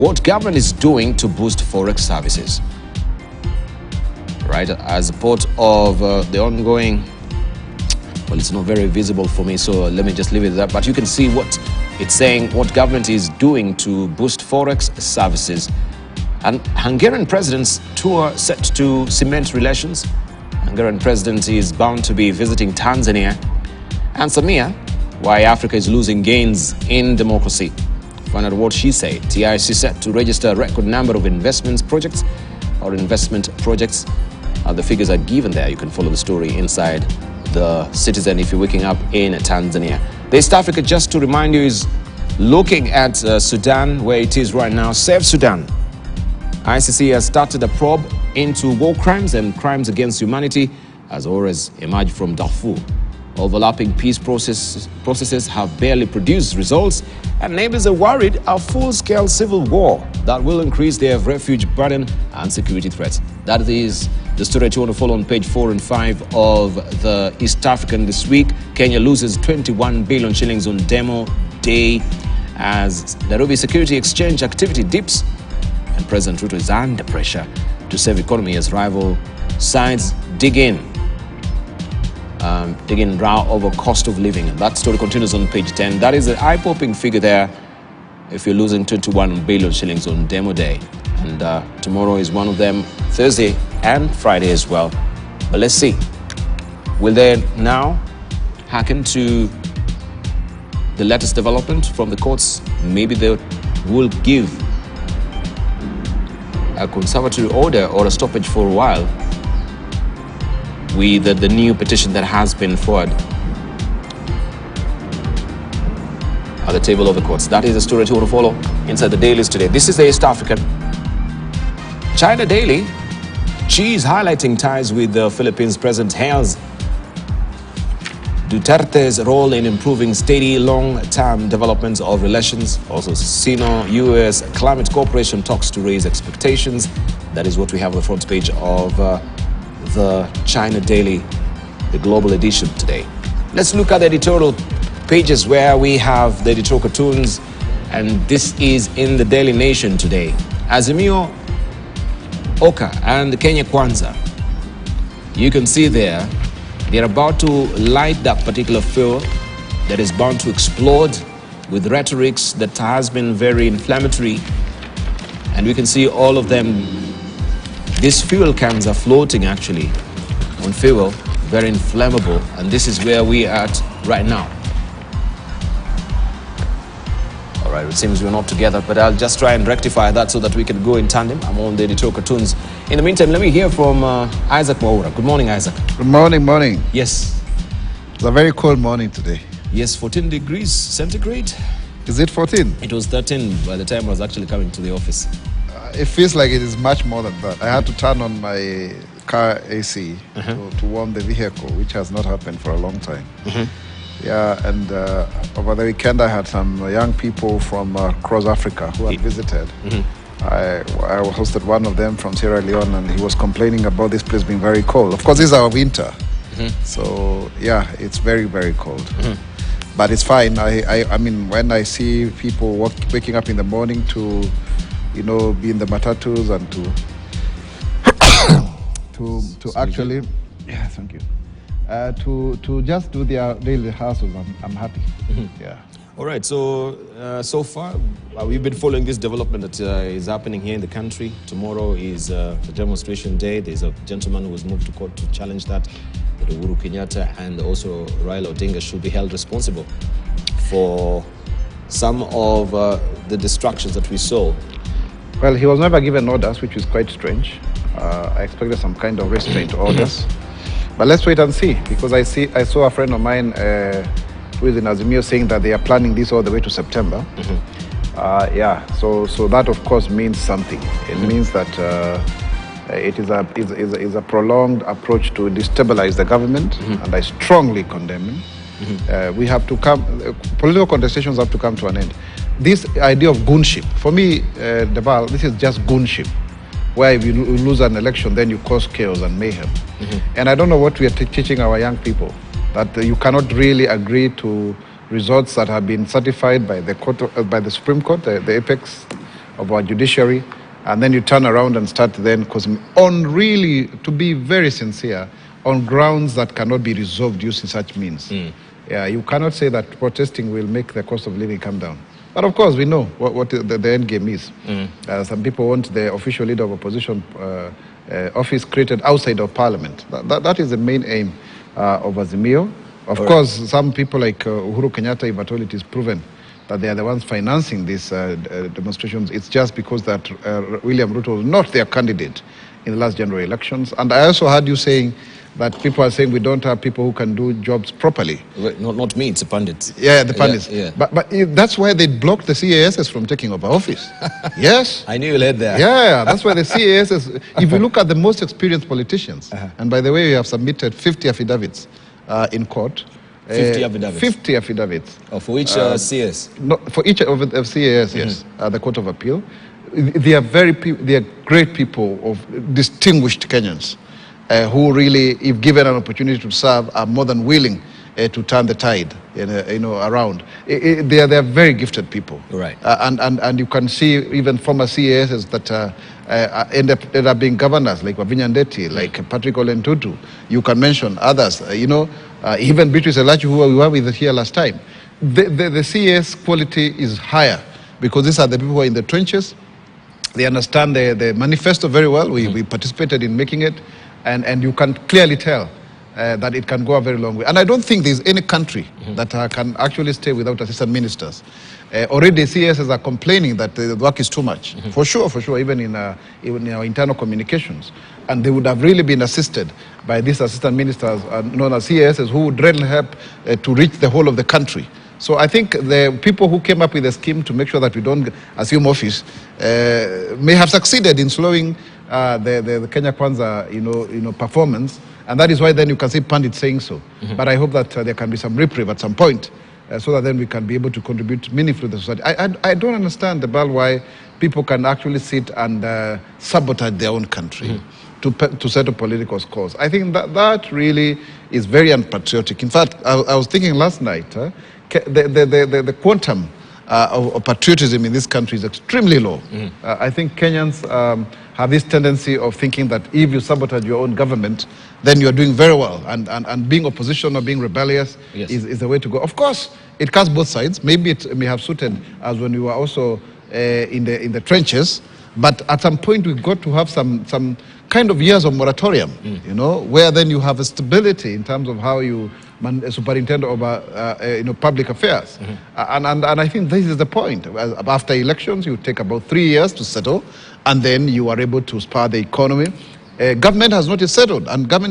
what government is doing to boost forex services. Right, as a part of the ongoing, well, it's not very visible for me, so let me just leave it at that. But you can see what it's saying, what government is doing to boost forex services. And Hungarian president's tour set to cement relations. Hungarian president is bound to be visiting Tanzania. And Samia, why Africa is losing gains in democracy. Find out what she said. TIC set to register a record number of investment projects. The figures are given there. You can follow the story inside the Citizen if you're waking up in Tanzania. The East Africa, just to remind you, is looking at Sudan, where it is right now. Save Sudan. ICC has started a probe into war crimes and crimes against humanity as horrors emerge from Darfur. Overlapping peace processes have barely produced results, and neighbors are worried a full-scale civil war that will increase their refuge burden and security threats. That is the story you want to follow on page 4 and 5 of the East African this week. Kenya loses 21 billion shillings on demo day as Nairobi Security Exchange activity dips, and President Ruto is under pressure to save economy as rival sides dig in row over cost of living. And that story continues on page 10. That is an eye-popping figure there if you're losing 21 billion shillings on demo day. And tomorrow is one of them, Thursday and Friday as well. But let's see. Will they now hearken to the latest development from the courts? Maybe they will give a conservatory order or a stoppage for a while with the new petition that has been forwarded at the table of the courts. That is the story you want to follow inside the dailies today. This is the East African. China Daily. Xi is highlighting ties with the Philippines. President hails Duterte's role in improving steady long-term developments of relations. Also, Sino-US Climate Cooperation talks to raise expectations. That is what we have on the front page of the China Daily, the global edition today. Let's look at the editorial pages where we have the editorial cartoons, and this is in the Daily Nation today. Azimio, Oka and Kenya Kwanza. You can see there, they're about to light that particular fuel that is bound to explode with rhetorics that has been very inflammatory. And we can see all of them. These fuel cans are floating actually on fuel, very inflammable. And this is where we are at right now. All right, it seems we're not together, but I'll just try and rectify that so that we can go in tandem. I'm on the editorial cartoons. In the meantime, let me hear from Isaac Mwaura. Good morning, Isaac. Good morning, morning. Yes. It's a very cold morning today. Yes, 14 degrees centigrade. Is it 14? It was 13 by the time I was actually coming to the office. It feels like it is much more than that. I had to turn on my car AC to warm the vehicle, which has not happened for a long time. Yeah, and over the weekend I had some young people from across Africa who had visited. I hosted one of them from Sierra Leone, and he was complaining about this place being very cold. Of course, this is our winter. So, yeah, it's very, very cold. But it's fine. I mean, when I see people waking up in the morning to, you know, be in the matatus and to actually, yeah, thank you, to just do their daily hustles, I'm happy. Yeah. All right. So so far, we've been following this development that is happening here in the country. Tomorrow is the demonstration day. There's a gentleman who was moved to court to challenge that Uhuru Kenyatta and also Raila Odinga should be held responsible for some of the distractions that we saw. Well, he was never given orders, which is quite strange. I expected some kind of restraint orders. But let's wait and see, because I saw a friend of mine who is in Azimio saying that they are planning this all the way to September. Yeah, so that of course means something. It means that it is a prolonged approach to destabilize the government, and I strongly condemn it. We have to political contestations have to come to an end. This idea of goonship, for me, Deval, this is just goonship, where if you lose an election, then you cause chaos and mayhem. And I don't know what we are teaching our young people, that you cannot really agree to results that have been certified by the court, by the Supreme Court, the apex of our judiciary, and then you turn around and start then causing, on really, to be very sincere, on grounds that cannot be resolved using such means. Yeah, you cannot say that protesting will make the cost of living come down. But of course, we know what the end game is. Some people want the official leader of opposition office created outside of parliament. That is the main aim of Azimio. Of course, some people like Uhuru Kenyatta, if at all it is proven that they are the ones financing these demonstrations, it's just because that William Ruto was not their candidate in the last general elections. And I also heard you saying that people are saying we don't have people who can do jobs properly. Not me, it's the pundits. Yeah, the pundits. Yeah. But that's why they blocked the CASs from taking over office. Yes. I knew you led there. Yeah, that's why the CASs, if you look at the most experienced politicians, and by the way, we have submitted 50 affidavits in court. 50 affidavits? 50 affidavits. Oh, for which CS? No, for each of the CAS, yes, the Court of Appeal. They are great people, of distinguished Kenyans. Who really, if given an opportunity to serve, are more than willing to turn the tide, around. They are very gifted people. Right. And you can see even former CASs that end up being governors, like Wavinya Ndeti, like Patrick Ole Ntutu. You can mention others, even Beatrice Elachi, who we were with here last time. The CAS quality is higher because these are the people who are in the trenches. They understand the manifesto very well. We participated in making it. And you can clearly tell that it can go a very long way. And I don't think there's any country that can actually stay without assistant ministers. Already CSs are complaining that the work is too much. For sure, even in our internal communications. And they would have really been assisted by these assistant ministers known as CSs who would really help to reach the whole of the country. So I think the people who came up with the scheme to make sure that we don't assume office may have succeeded in slowing the Kenya Kwanza, performance, and that is why then you can see Pandit saying so. But I hope that there can be some reprieve at some point, so that then we can be able to contribute meaningfully to the society. I don't understand, why people can actually sit and sabotage their own country to settle political scores. I think that really is very unpatriotic. In fact, I was thinking last night, the quantum of patriotism in this country is extremely low. I think Kenyans have this tendency of thinking that if you sabotage your own government, then you're doing very well. And being opposition or being rebellious is the way to go. Of course, it cuts both sides. Maybe it may have suited as when you were also in the trenches. But at some point, we've got to have some kind of years of moratorium, where then you have a stability in terms of how you superintend over public affairs. And I think this is the point. After elections, you take about 3 years to settle, and then you are able to spur the economy. Government has not yet settled, and government